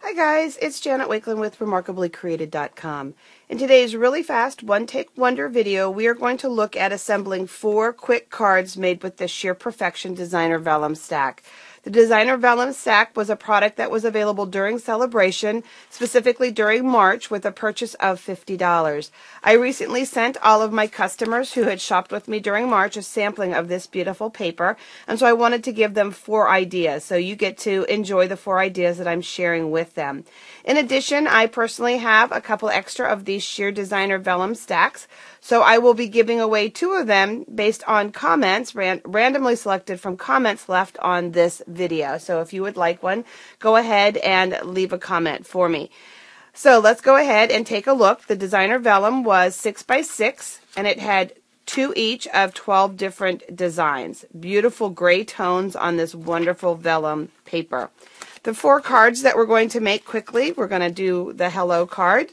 Hi guys, it's Janet Wakeland with RemarkablyCreated.com. In today's really fast One Take Wonder video, we are going to look at assembling 4 quick cards made with the Sheer Perfection Designer Vellum stack. The Designer Vellum stack was a product that was available during Sale-a-bration, specifically during March, with a purchase of $50. I recently sent all of my customers who had shopped with me during March a sampling of this beautiful paper, and so I wanted to give them 4 ideas, so you get to enjoy the 4 ideas that I'm sharing with them. In addition, I personally have a couple extra of these Sheer Designer Vellum stacks, so I will be giving away 2 of them based on comments, randomly selected from comments left on this video. So if you would like one, go ahead and leave a comment for me. So let's go ahead and take a look. The Designer Vellum was 6x6 and it had 2 each of 12 different designs. Beautiful gray tones on this wonderful vellum paper. The 4 cards that we're going to make quickly, we're going to do the hello card.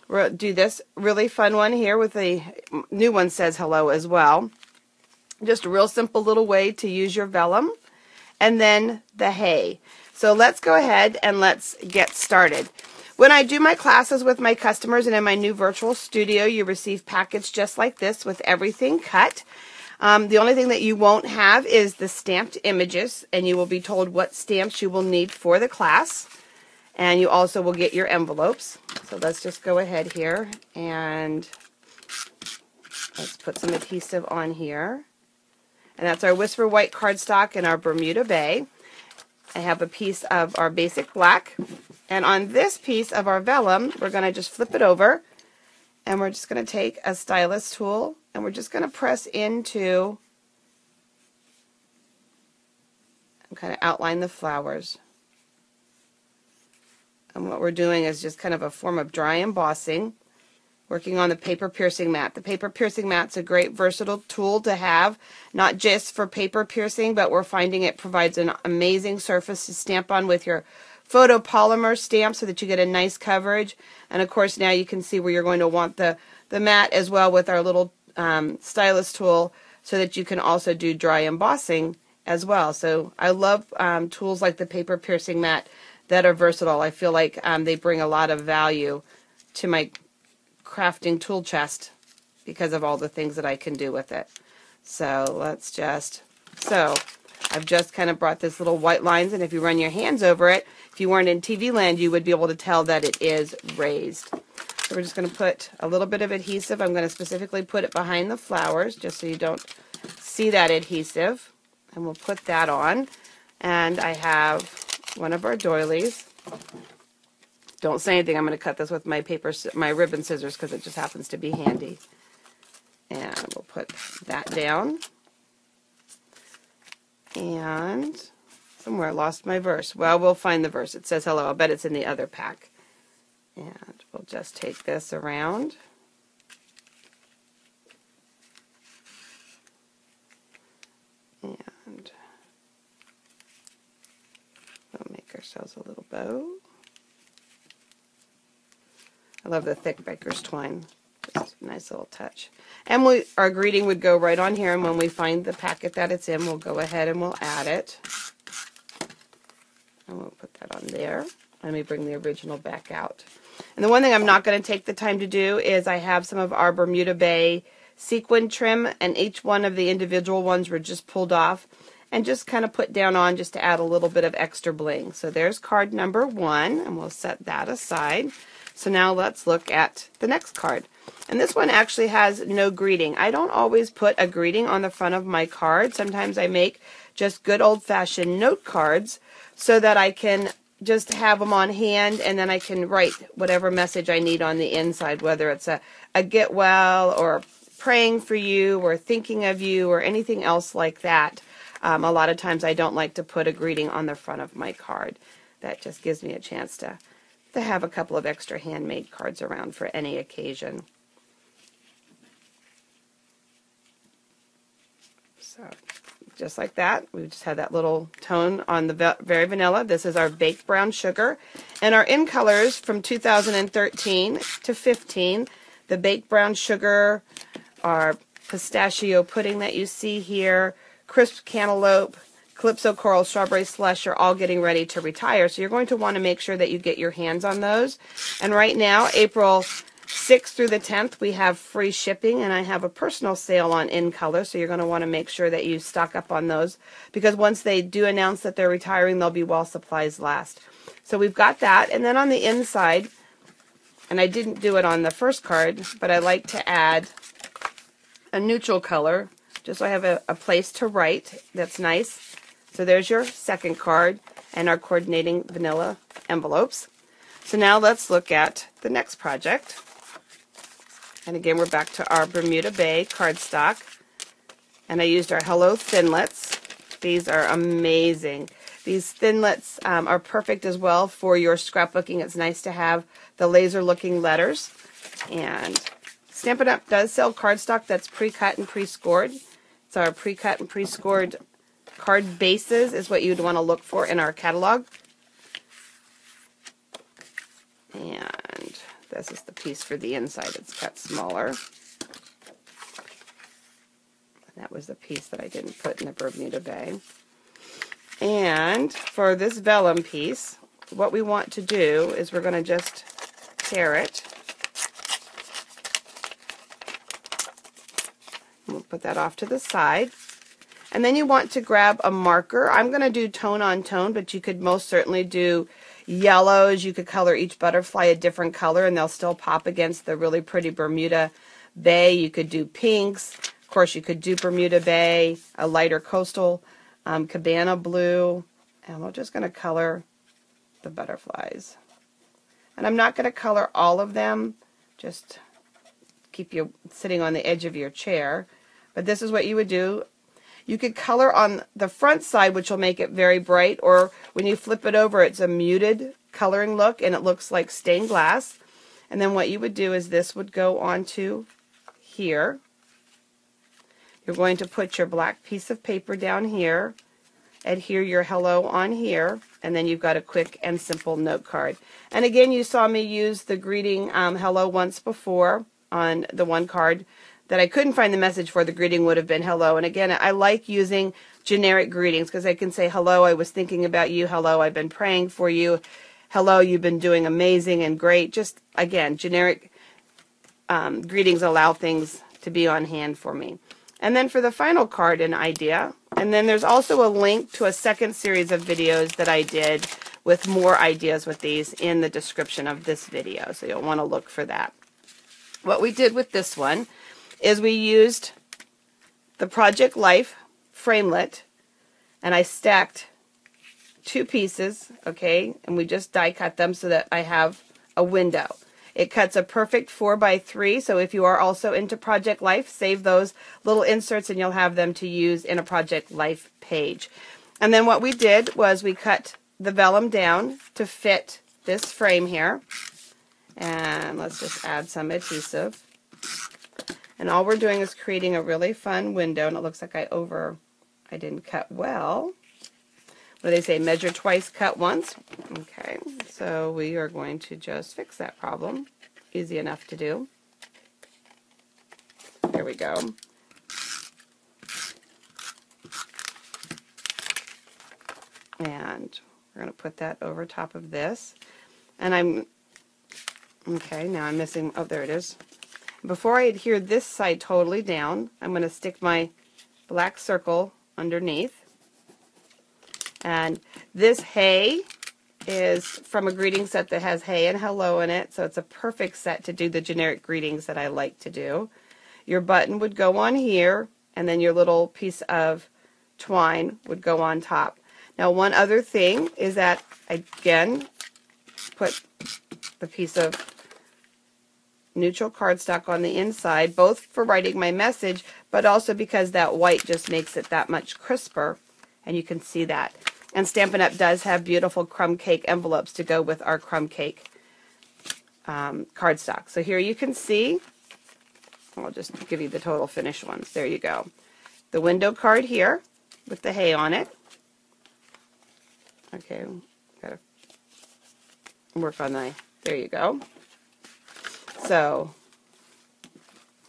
We'll do this really fun one here with the new one says hello as well. Just a real simple little way to use your vellum. And then the hey. So let's go ahead and let's get started. When I do my classes with my customers and in my new virtual studio, you receive packets just like this with everything cut. The only thing that you won't have is the stamped images, and you will be told what stamps you will need for the class. And you also will get your envelopes. So let's just go ahead here and let's put some adhesive on here. And that's our Whisper White cardstock and our Bermuda Bay. I have a piece of our basic black. And on this piece of our vellum, we're going to just flip it over. And we're just going to take a stylus tool and we're just going to press into and kind of outline the flowers. And what we're doing is just kind of a form of dry embossing, working on the paper piercing mat. The paper piercing mat's a great versatile tool to have, not just for paper piercing, but we're finding it provides an amazing surface to stamp on with your photopolymer stamp so that you get a nice coverage. And of course now you can see where you're going to want the mat as well with our little stylus tool so that you can also do dry embossing as well. So I love tools like the paper piercing mat that are versatile. I feel like they bring a lot of value to my crafting tool chest because of all the things that I can do with it. So let's just, so I've just kind of brought this little white lines, and if you run your hands over it, if you weren't in TV land, you would be able to tell that it is raised. So we're just going to put a little bit of adhesive. I'm going to specifically put it behind the flowers just so you don't see that adhesive. And we'll put that on. And I have one of our doilies. Don't say anything. I'm going to cut this with my ribbon scissors because it just happens to be handy. And we'll put that down. And somewhere I lost my verse. Well, we'll find the verse. It says hello. I'll bet it's in the other pack. And we'll just take this around. And we'll make ourselves a little bow. I love the thick baker's twine. Just a nice little touch. And our greeting would go right on here, and when we find the packet that it's in, we'll go ahead and we'll add it. And we'll put that on there. Let me bring the original back out. And the one thing I'm not going to take the time to do is I have some of our Bermuda Bay sequin trim, and each one of the individual ones were just pulled off and just kind of put down on just to add a little bit of extra bling. So there's card number 1, and we'll set that aside. So now let's look at the next card. And this one actually has no greeting. I don't always put a greeting on the front of my card. Sometimes I make just good old-fashioned note cards so that I can just have them on hand, and then I can write whatever message I need on the inside, whether it's a get well or praying for you or thinking of you or anything else like that. A lot of times I don't like to put a greeting on the front of my card. That just gives me a chance to have a couple of extra handmade cards around for any occasion. So just like that, we just had that little tone on the very vanilla. This is our baked brown sugar, and our in colors from 2013 to 15. The baked brown sugar, our pistachio pudding that you see here, crisp cantaloupe, Calypso Coral, Strawberry Slush are all getting ready to retire. So you're going to want to make sure that you get your hands on those. And right now, April 6th through the 10th, we have free shipping, and I have a personal sale on In Color, so you're going to want to make sure that you stock up on those, because once they do announce that they're retiring, they'll be while supplies last. So we've got that, and then on the inside, and I didn't do it on the first card, but I like to add a neutral color, just so I have a place to write that's nice. So there's your second card and our coordinating vanilla envelopes. So now let's look at the next project. And again, we're back to our Bermuda Bay cardstock. And I used our Hello Thinlits. These are amazing. These thinlits are perfect as well for your scrapbooking. It's nice to have the laser-looking letters. And Stampin' Up! Does sell cardstock that's pre-cut and pre-scored. So our pre-cut and pre-scored card bases is what you'd want to look for in our catalog. And this is the piece for the inside. It's cut smaller. And that was the piece that I didn't put in the Bermuda Bay. And for this vellum piece, what we want to do is we're going to just tear it. We'll put that off to the side. And then you want to grab a marker. I'm going to do tone on tone, but you could most certainly do yellows. You could color each butterfly a different color, and they'll still pop against the really pretty Bermuda Bay. You could do pinks. Of course, you could do Bermuda Bay, a lighter coastal cabana blue. And we're just going to color the butterflies. And I'm not going to color all of them. Just keep you sitting on the edge of your chair. But this is what you would do. You could color on the front side, which will make it very bright, or when you flip it over, it's a muted coloring look, and it looks like stained glass. And then what you would do is this would go onto here. You're going to put your black piece of paper down here, adhere your hello on here, and then you've got a quick and simple note card. And again, you saw me use the greeting hello once before on the one card that I couldn't find the message for. The greeting would have been hello. And again, I like using generic greetings because I can say, hello, I was thinking about you. Hello, I've been praying for you. Hello, you've been doing amazing and great. Just, again, generic greetings allow things to be on hand for me. And then for the final card, an idea. And then there's also a link to a second series of videos that I did with more ideas with these in the description of this video. So you'll want to look for that. What we did with this one is we used the Project Life framelit, and I stacked two pieces, okay, and we just die cut them so that I have a window. It cuts a perfect 4x3, so if you are also into Project Life, save those little inserts and you'll have them to use in a Project Life page. And then what we did was we cut the vellum down to fit this frame here. And let's just add some adhesive. And all we're doing is creating a really fun window, and it looks like I didn't cut well. What do they say? Measure twice, cut once. Okay, so we are going to just fix that problem. Easy enough to do. There we go. And we're going to put that over top of this. And okay, now I'm missing, oh, there it is. Before I adhere this side totally down, I'm going to stick my black circle underneath. And this hey is from a greeting set that has hey and hello in it, so it's a perfect set to do the generic greetings that I like to do. Your button would go on here, and then your little piece of twine would go on top. Now, one other thing is that I, again, put the piece of neutral cardstock on the inside, both for writing my message, but also because that white just makes it that much crisper, and you can see that. And Stampin' Up! Does have beautiful crumb cake envelopes to go with our crumb cake cardstock. So here you can see, I'll just give you the total finished ones. There you go. The window card here with the hay on it. Okay, gotta work on there you go. So,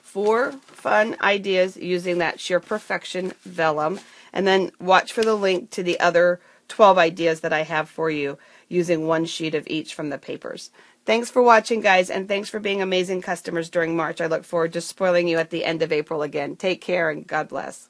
4 fun ideas using that Sheer Perfection vellum. and then watch for the link to the other 12 ideas that I have for you using one sheet of each from the papers. Thanks for watching, guys, and thanks for being amazing customers during March. I look forward to spoiling you at the end of April again. Take care and God bless.